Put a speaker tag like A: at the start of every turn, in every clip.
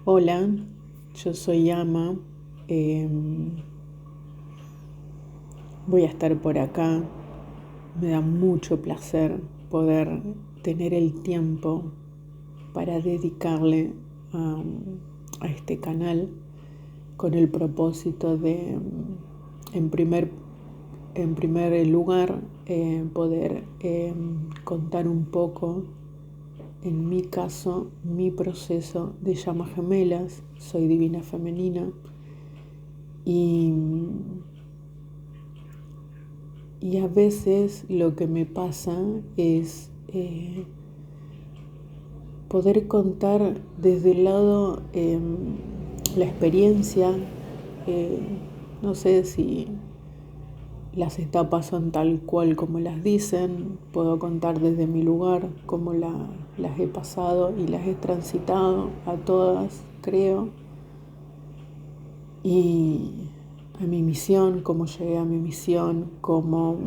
A: Hola, yo soy Ama. Voy a estar por acá. Me da mucho placer poder tener el tiempo para dedicarle a, a este canal con el propósito de, en primer, en primer lugar, poder contar un poco, en mi caso, mi proceso de llamas gemelas. Soy divina femenina y, y a veces lo que me pasa es poder contar desde el lado la experiencia. eh, no sé si las etapas son tal cual como las dicen. Puedo contar desde mi lugar cómo las he pasado y las he transitado a todas, creo. Y a mi misión, cómo llegué a mi misión, cómo,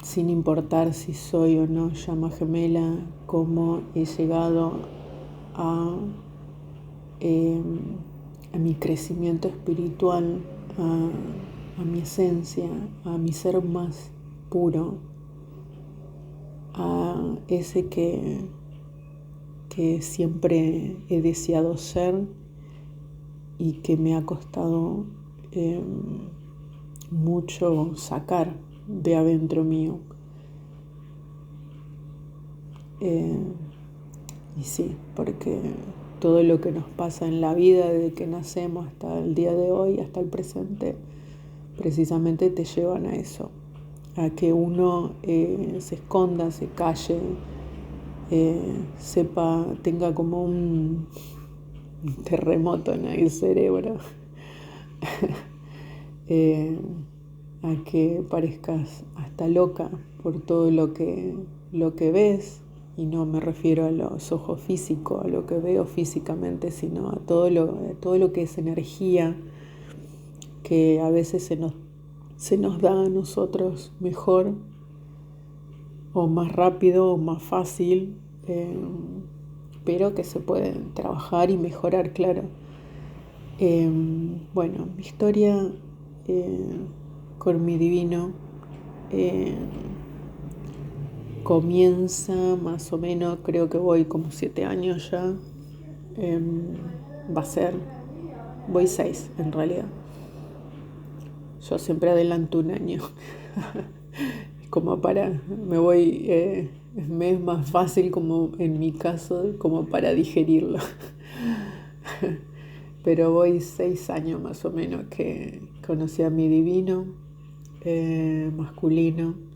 A: sin importar si soy o no llama gemela, cómo he llegado a, eh, a mi crecimiento espiritual, a mi esencia, a mi ser más puro, a ese que siempre he deseado ser y que me ha costado mucho sacar de adentro mío. Y sí, porque todo lo que nos pasa en la vida, desde que nacemos hasta el día de hoy, hasta el presente, precisamente te llevan a eso, a que uno se esconda, se calle, tenga como un terremoto en el cerebro, a que parezcas hasta loca por todo lo que ves. Y no me refiero a los ojos físicos, a lo que veo físicamente, sino a todo lo que es energía, que a veces se nos da a nosotros mejor, o más rápido, o más fácil, pero que se puede trabajar y mejorar, claro. Bueno, mi historia con mi divino comienza más o menos, creo que voy como 7 años ya. Va a ser, voy 6 en realidad. Yo siempre adelanto un año. Como me es más fácil como en mi caso, como para digerirlo. Pero voy 6 años más o menos que conocí a mi divino masculino.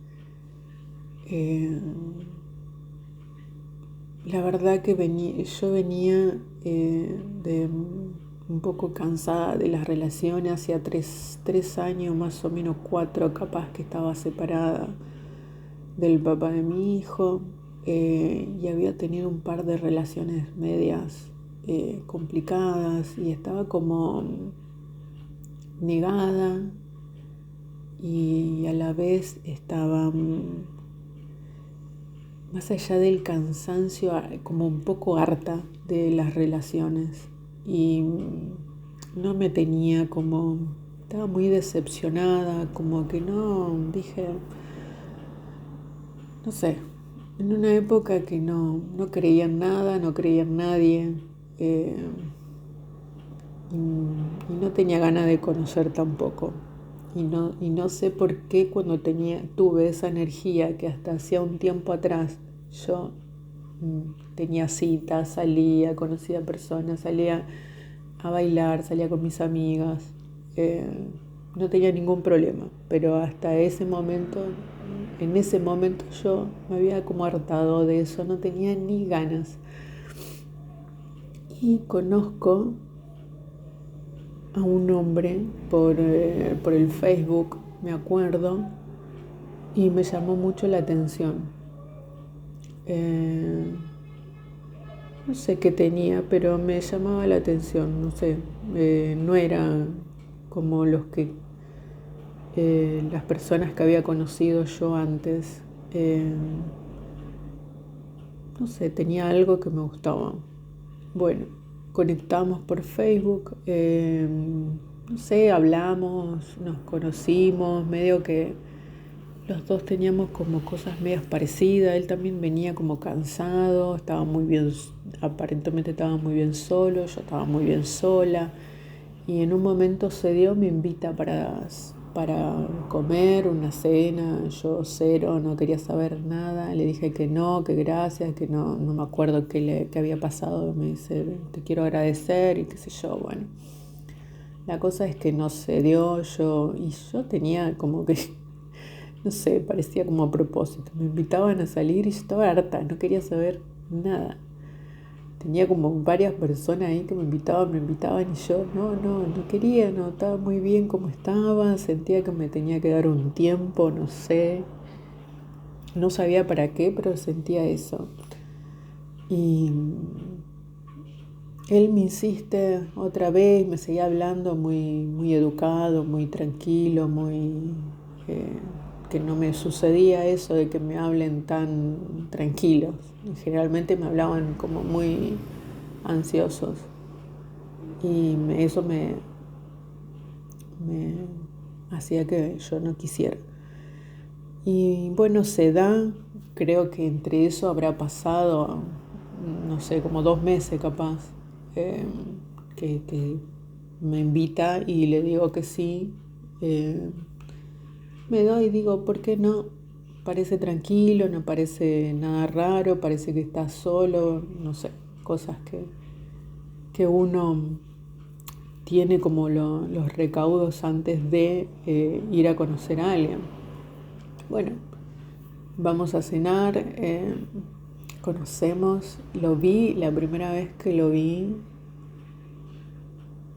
A: La verdad que yo venía de un poco cansada de las relaciones. Hacía 3 años, más o menos 4, capaz que estaba separada del papá de mi hijo, y había tenido un par de relaciones medias complicadas, y estaba como negada, y a la vez estaba más allá del cansancio, como un poco harta de las relaciones. Y no me tenía como, estaba muy decepcionada, como que no, dije, no sé, en una época que no creía en nada, no creía en nadie, eh, y no tenía ganas de conocer tampoco. Y no sé por qué cuando tuve esa energía que hasta hacía un tiempo atrás yo tenía citas, salía, conocía personas, salía a bailar, salía con mis amigas, eh, no tenía ningún problema, pero hasta ese momento, en ese momento yo me había como hartado de eso, no tenía ni ganas. Y conozco a un hombre por el Facebook, me acuerdo, y me llamó mucho la atención. Eh, no sé qué tenía, pero me llamaba la atención, no sé, no era como las personas que había conocido yo antes. no sé, tenía algo que me gustaba. Bueno, conectamos por Facebook, no sé, hablamos, nos conocimos, medio que los dos teníamos como cosas medias parecidas. Él también venía como cansado, estaba muy bien, aparentemente estaba muy bien solo, yo estaba muy bien sola. Y en un momento se dio, me invita para comer, una cena, yo cero, no quería saber nada, le dije que no, que gracias, que no me acuerdo qué había pasado, me dice, te quiero agradecer y qué sé yo, bueno. La cosa es que no se dio, y yo tenía como que, no sé, parecía como a propósito, me invitaban a salir y yo estaba harta, no quería saber nada. Tenía como varias personas ahí que me invitaban y yo no quería, no, estaba muy bien como estaba, sentía que me tenía que dar un tiempo, no sé, no sabía para qué, pero sentía eso. Y él me insiste otra vez, me seguía hablando muy educado, muy tranquilo, eh, que no me sucedía eso de que me hablen tan tranquilos. Y generalmente me hablaban como muy ansiosos. Y eso me hacía que yo no quisiera. Y bueno, se da, creo que entre eso habrá pasado, no sé, como 2 meses capaz, eh, que me invita y le digo que sí. eh, Me doy y digo, ¿por qué no? Parece tranquilo, no parece nada raro, parece que está solo, no sé, cosas que uno tiene como los recaudos antes de ir a conocer a alguien. Bueno, vamos a cenar, conocemos, lo vi, la primera vez que lo vi,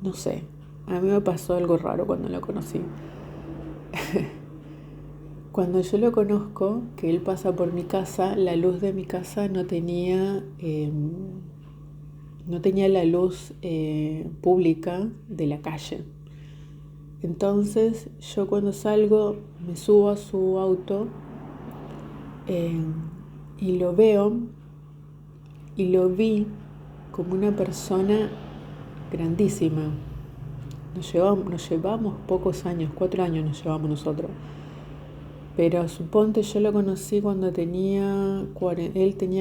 A: no sé, a mí me pasó algo raro cuando lo conocí. Cuando yo lo conozco, que él pasa por mi casa, la luz de mi casa no tenía la luz pública de la calle. Entonces yo cuando salgo me subo a su auto eh, y lo veo y lo vi como una persona grandísima. Nos llevamos pocos años, 4 años nos llevamos nosotros. Pero suponte, yo lo conocí cuando él tenía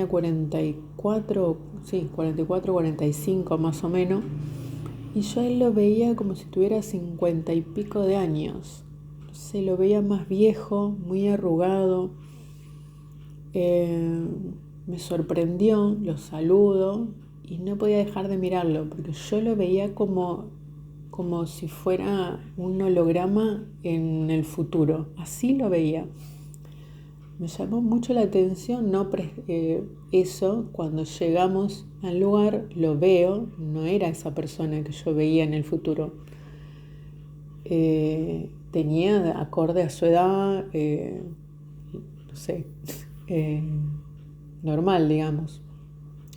A: 44, sí, 44, 45 más o menos. Y yo a él lo veía como si tuviera 50 y pico de años. Se lo veía más viejo, muy arrugado. Eh, Me sorprendió, lo saludo y no podía dejar de mirarlo porque yo lo veía como si fuera un holograma en el futuro. Así lo veía. Me llamó mucho la atención eso. Cuando llegamos al lugar lo veo, no era esa persona que yo veía en el futuro. Tenía, acorde a su edad, no sé, eh, normal, digamos,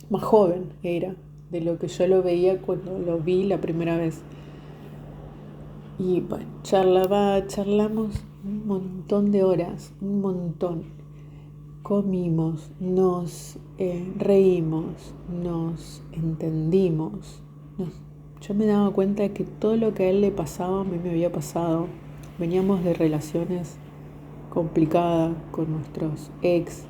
A: más joven era de lo que yo lo veía cuando lo vi la primera vez. Y bueno, charlamos un montón de horas, un montón. Comimos, nos reímos, nos entendimos. Yo me daba cuenta de que todo lo que a él le pasaba, a mí me había pasado. Veníamos de relaciones complicadas con nuestros ex.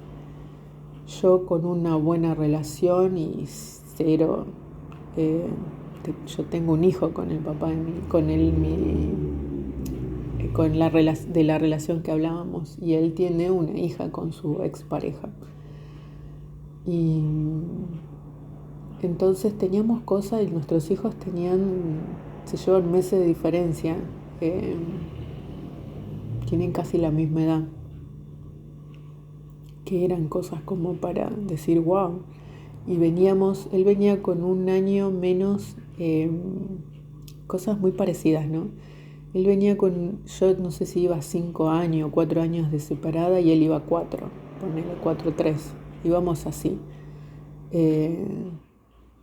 A: Yo con una buena relación y cero. eh, yo tengo un hijo con el papá con de la relación que hablábamos, y él tiene una hija con su expareja. Y entonces teníamos cosas y nuestros hijos se llevan meses de diferencia, tienen casi la misma edad, que eran cosas como para decir wow. Y él venía con un año menos, cosas muy parecidas, ¿no? Él venía yo no sé si iba 5 años, 4 años de separada y él iba 4, ponele 4, 3, íbamos así.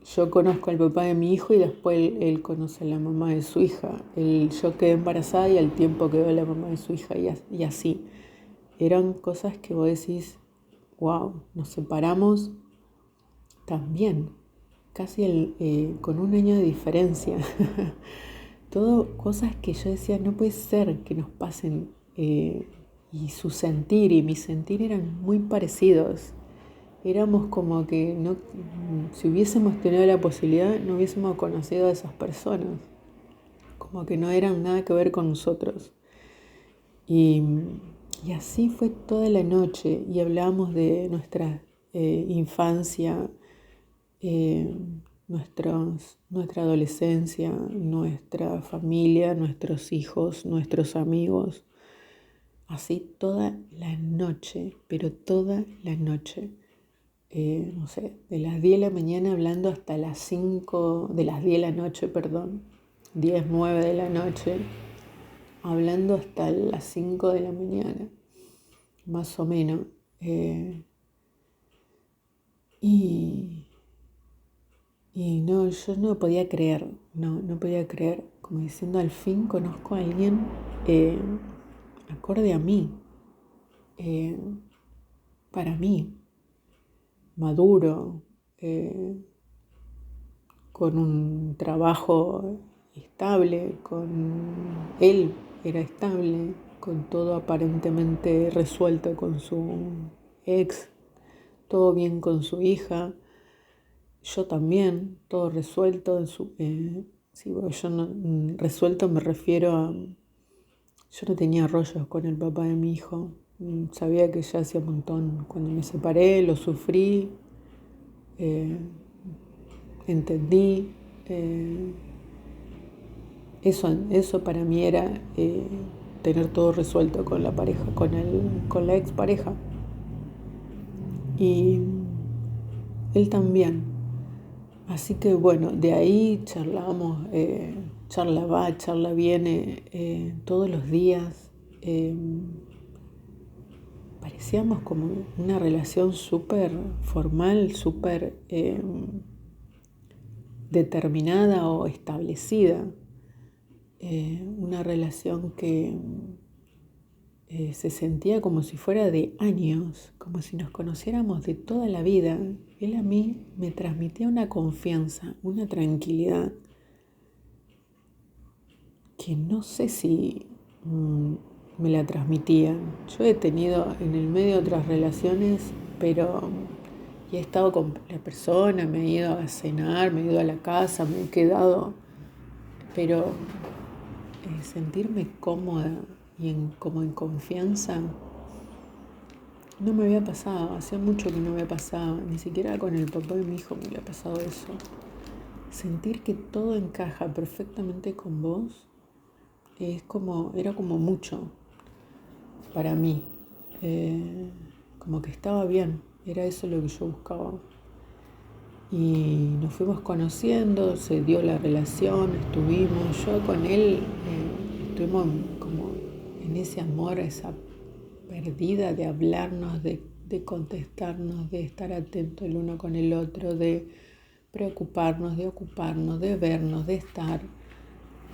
A: Yo conozco al papá de mi hijo y después él conoce a la mamá de su hija. Yo quedé embarazada y al tiempo quedó la mamá de su hija y así. Eran cosas que vos decís, wow, nos separamos también, casi con un año de diferencia. Todo cosas que yo decía, no puede ser que nos pasen, y su sentir y mi sentir eran muy parecidos. Éramos como que no, si hubiésemos tenido la posibilidad, no hubiésemos conocido a esas personas, como que no eran nada que ver con nosotros. Y, y así fue toda la noche y hablábamos de nuestra infancia, eh, nuestra adolescencia, nuestra familia, nuestros hijos, nuestros amigos. Así toda la noche, pero toda la noche. No sé, de las 10 de la mañana hablando hasta las 5, de las 10 de la noche, perdón, 10, 9 de la noche, hablando hasta las 5 de la mañana, más o menos. Y, y no, yo no podía creer, no podía creer, como diciendo, al fin conozco a alguien acorde a mí, eh, para mí, maduro, con un trabajo estable, él era estable, con todo aparentemente resuelto con su ex, todo bien con su hija, yo también, todo resuelto sí, bueno, yo no, resuelto me refiero a, yo no tenía rollos con el papá de mi hijo, sabía que ya hacía un montón, cuando me separé, lo sufrí, eh, entendí, eso para mí era tener todo resuelto con la pareja, con la expareja. Y él también. Así que bueno, de ahí charlamos, charla va, charla viene, todos los días. Parecíamos como una relación súper formal, súper determinada o establecida. Una relación que se sentía como si fuera de años, como si nos conociéramos de toda la vida. Él a mí me transmitía una confianza, una tranquilidad, que no sé si me la transmitían. Yo he tenido en el medio otras relaciones, pero y he estado con la persona, me he ido a cenar, me he ido a la casa, me he quedado, pero sentirme cómoda y como en confianza no me había pasado, hacía mucho que no me pasaba, ni siquiera con el papá de mi hijo me había pasado eso. Sentir que todo encaja perfectamente con vos era como mucho para mí, como que estaba bien, era eso lo que yo buscaba. Y nos fuimos conociendo, se dio la relación, estuvimos, yo con él, estuvimos como en ese amor, esa perdida de hablarnos, de contestarnos, de estar atentos el uno con el otro, de preocuparnos, de ocuparnos, de vernos, de estar,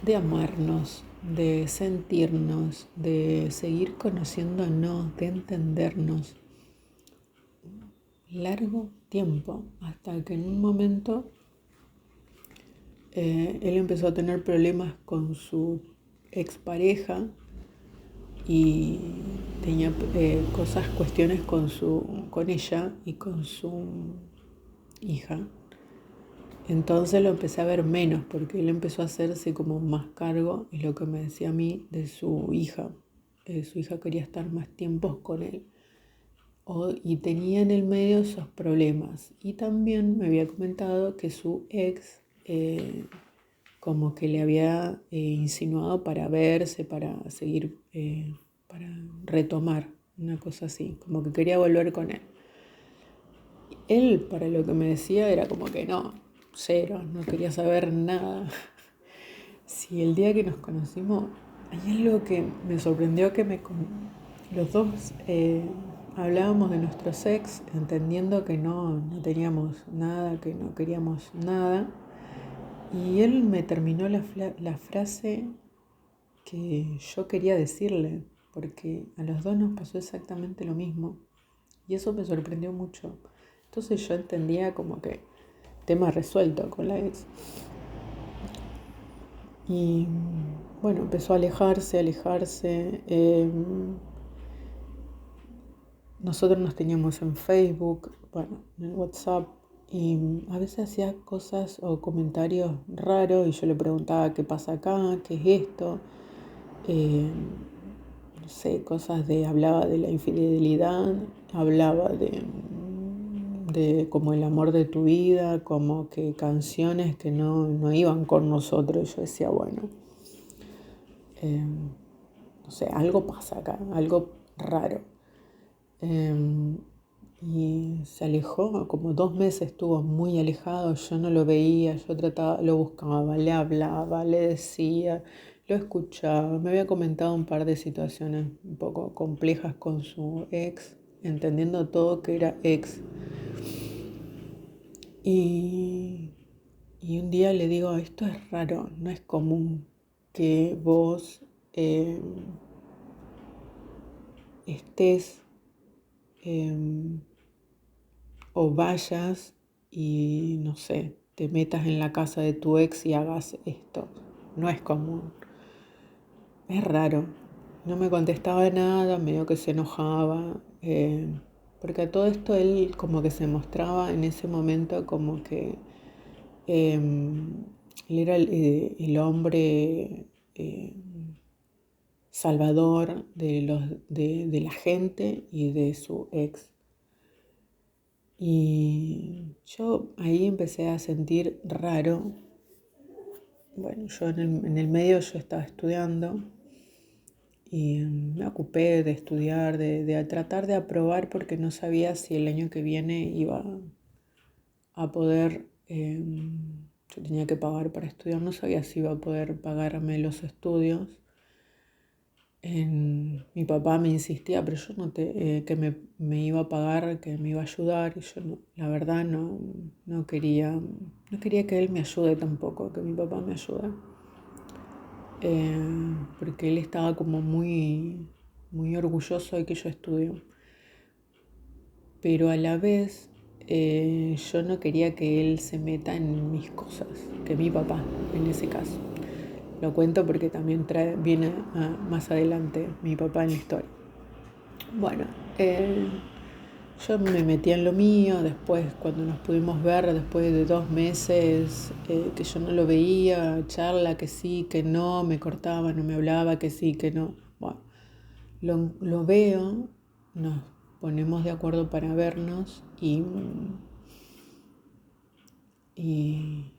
A: de amarnos, de sentirnos, de seguir conociéndonos, de entendernos. Largo tiempo, hasta que en un momento él empezó a tener problemas con su expareja y tenía cuestiones con ella y con su hija. Entonces lo empecé a ver menos porque él empezó a hacerse como más cargo, es lo que me decía a mí, de su hija. Su hija quería estar más tiempos con él. Y tenía en el medio esos problemas. Y también me había comentado que su ex como que le había insinuado para verse, para seguir, para retomar, una cosa así, como que quería volver con él. Él, para lo que me decía, era como que no, cero, no quería saber nada. Si el día que nos conocimos, hay algo que me sorprendió, que los dos hablábamos de nuestros ex, entendiendo que no teníamos nada, que no queríamos nada. Y él me terminó la frase que yo quería decirle, porque a los dos nos pasó exactamente lo mismo. Y eso me sorprendió mucho. Entonces yo entendía como que tema resuelto con la ex. Y bueno, empezó a alejarse. Nosotros nos teníamos en Facebook, bueno, en el WhatsApp, y a veces hacía cosas o comentarios raros y yo le preguntaba qué pasa acá, qué es esto. No sé, hablaba de la infidelidad, hablaba de como el amor de tu vida, como que canciones que no iban con nosotros. Yo decía, bueno, no sé, algo pasa acá, algo raro. Y se alejó, como 2 meses estuvo muy alejado, yo no lo veía, yo trataba, lo buscaba, le hablaba, le decía, lo escuchaba. Me había comentado un par de situaciones un poco complejas con su ex, entendiendo todo que era ex. Y, y un día le digo, esto es raro, no es común que vos estés o vayas y, no sé, te metas en la casa de tu ex y hagas esto. No es común. Es raro. No me contestaba nada, medio que se enojaba. Porque a todo esto él como que se mostraba en ese momento como que él era el hombre salvador de la gente y de su ex. Y yo ahí empecé a sentir raro. Bueno, yo en el medio yo estaba estudiando y me ocupé de estudiar, de tratar de aprobar porque no sabía si el año que viene iba a poder, yo tenía que pagar para estudiar, no sabía si iba a poder pagarme los estudios. Mi papá me insistía, pero yo que me iba a pagar, que me iba a ayudar, y yo la verdad no quería que él me ayude tampoco, que mi papá me ayude. Porque él estaba como muy, muy orgulloso de que yo estudio. Pero a la vez yo no quería que él se meta en mis cosas, que mi papá, en ese caso. Lo cuento porque también viene más adelante mi papá en la historia. Bueno, yo me metí en lo mío. Después, cuando nos pudimos ver, después de 2 meses que yo no lo veía, charla que sí, que no, me cortaba, no me hablaba, que sí, que no. Bueno, lo veo, nos ponemos de acuerdo para vernos y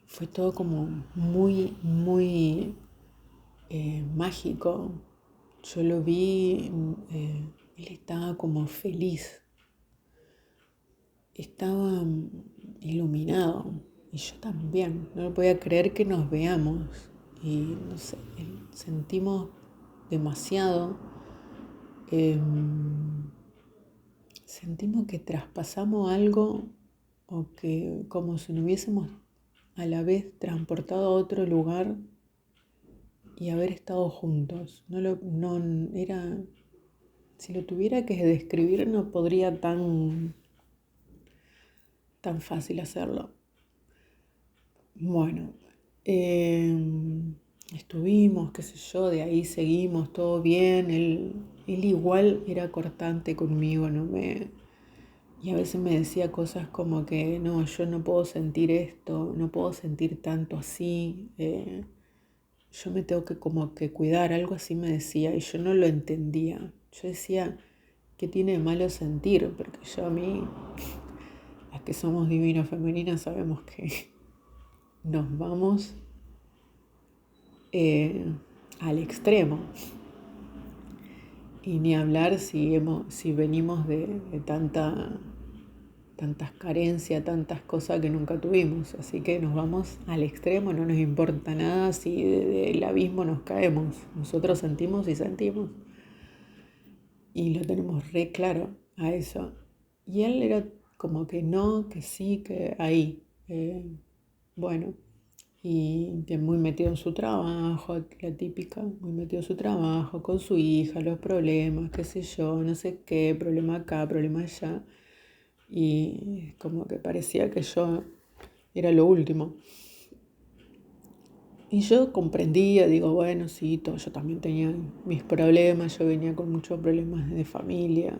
A: fue todo como muy, muy mágico. Yo lo vi, él estaba como feliz, estaba iluminado y yo también. No lo podía creer que nos veamos y no sé, sentimos demasiado. Sentimos que traspasamos algo o que como si nos hubiésemos a la vez transportado a otro lugar y haber estado juntos. No era, si lo tuviera que describir no podría tan fácil hacerlo. Bueno, estuvimos, qué sé yo, de ahí seguimos, todo bien. Él igual era cortante conmigo, y a veces me decía cosas como que no, yo no puedo sentir esto, no puedo sentir tanto así, yo me tengo que como que cuidar, algo así me decía, y yo no lo entendía. Yo decía, ¿qué tiene de malo sentir? Porque yo a mí, las que somos divinas femeninas, sabemos que nos vamos al extremo. Y ni hablar si venimos de tantas carencias, tantas cosas que nunca tuvimos. Así que nos vamos al extremo, no nos importa nada si del abismo nos caemos. Nosotros sentimos y sentimos. Y lo tenemos re claro a eso. Y él era como que no, que sí, que ahí. Bueno, y que muy metido en su trabajo, la típica, muy metido en su trabajo, con su hija, los problemas, qué sé yo, no sé qué, problema acá, problema allá. y como que parecía que yo era lo último. Y yo comprendía, digo, bueno, sí, yo también tenía mis problemas, yo venía con muchos problemas de familia,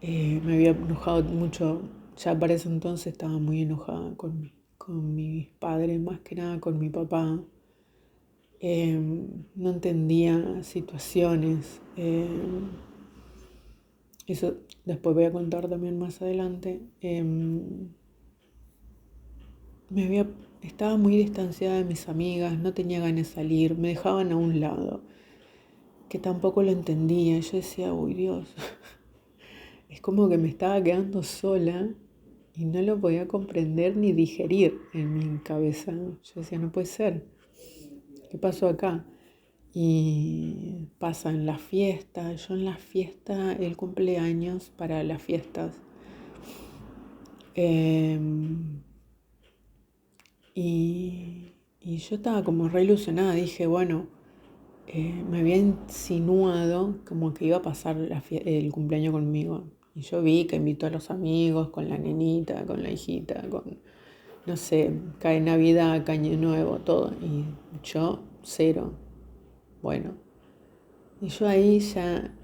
A: me había enojado mucho, ya para ese entonces estaba muy enojada con mis padres, más que nada con mi papá. No entendía situaciones, eso después voy a contar también más adelante. Estaba muy distanciada de mis amigas, no tenía ganas de salir, me dejaban a un lado, que tampoco lo entendía. Yo decía, uy Dios, es como que me estaba quedando sola y no lo podía comprender ni digerir en mi cabeza. Yo decía, no puede ser, ¿qué pasó acá? Y pasa en las fiestas, yo en las fiestas, el cumpleaños para las fiestas. em, y yo estaba como re ilusionada, dije, bueno, me había insinuado como que iba a pasar el cumpleaños conmigo. Y yo vi que invitó a los amigos, con la nenita, con la hijita, con, no sé, cae Navidad, Caño Nuevo, todo. Y yo, cero. Bueno, y yo ahí ya,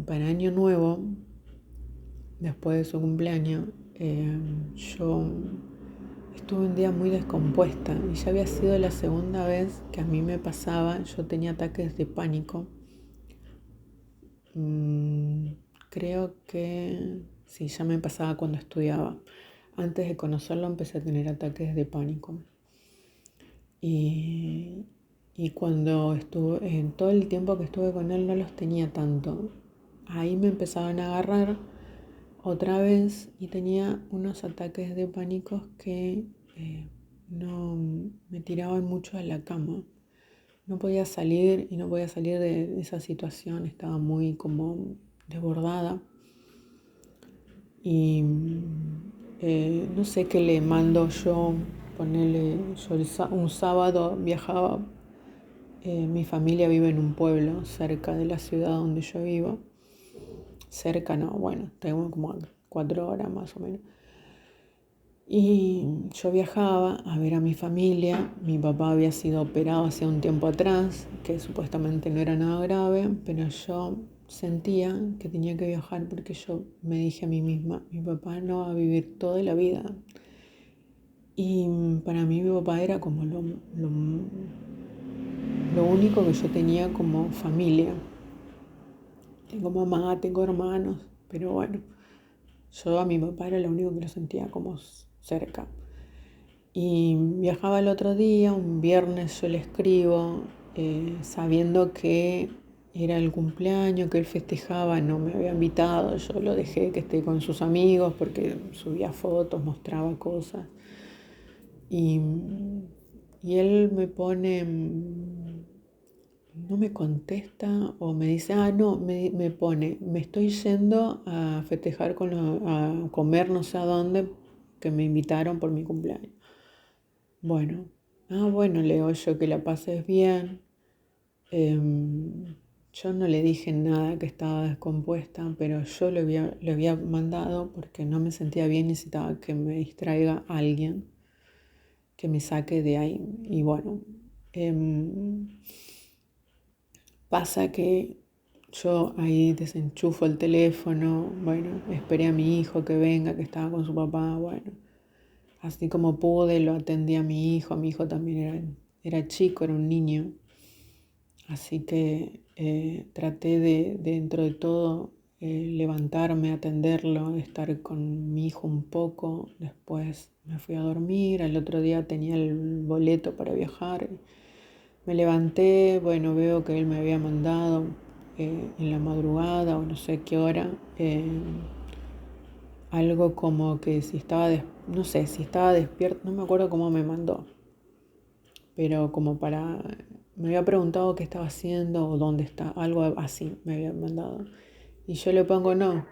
A: para Año Nuevo, después de su cumpleaños, yo estuve un día muy descompuesta y ya había sido la segunda vez que a mí me pasaba, yo tenía ataques de pánico. Mm, Creo que sí, ya me pasaba cuando estudiaba. Antes de conocerlo empecé a tener ataques de pánico. Y, y cuando estuve, en todo el tiempo que estuve con él no los tenía tanto. Ahí me empezaban a agarrar otra vez y tenía unos ataques de pánico que no me tiraban mucho a la cama. No podía salir y no podía salir de esa situación, estaba muy como desbordada. Y no sé qué le mando yo, ponerle, yo un sábado viajaba, mi familia vive en un pueblo cerca de la ciudad donde yo vivo, cerca no, bueno, tengo como 4 horas más o menos. Y yo viajaba a ver a mi familia, mi papá había sido operado hace un tiempo atrás, que supuestamente no era nada grave, pero yo sentía que tenía que viajar porque yo me dije a mí misma, mi papá no va a vivir toda la vida. Y para mí mi papá era como lo único que yo tenía como familia. Tengo mamá, tengo hermanos, pero bueno, yo a mi papá era lo único que lo sentía como cerca. Y viajaba el otro día, un viernes yo le escribo, sabiendo que era el cumpleaños, que él festejaba, no me había invitado, yo lo dejé que esté con sus amigos porque subía fotos, mostraba cosas. Y, y él me pone, no me contesta o me dice, no, me pone, me estoy yendo a festejar a comer no sé a dónde, que me invitaron por mi cumpleaños. Bueno, bueno, Leo, yo que la pases bien. Yo no le dije nada que estaba descompuesta, pero yo le había mandado porque no me sentía bien, necesitaba que me distraiga alguien, que me saque de ahí. Y bueno, pasa que yo ahí desenchufo el teléfono, bueno, esperé a mi hijo que venga, que estaba con su papá, bueno. Así como pude, lo atendí a mi hijo también era chico, era un niño. Así que traté de, dentro de todo, levantarme, atenderlo, estar con mi hijo un poco. Después me fui a dormir, al otro día tenía el boleto para viajar. Me levanté, bueno, veo que él me había mandado en la madrugada o no sé qué hora. Algo como que si estaba, no sé, si estaba despierto, no me acuerdo cómo me mandó, pero como me había preguntado qué estaba haciendo o dónde está, algo así me había mandado. Y yo le pongo, no,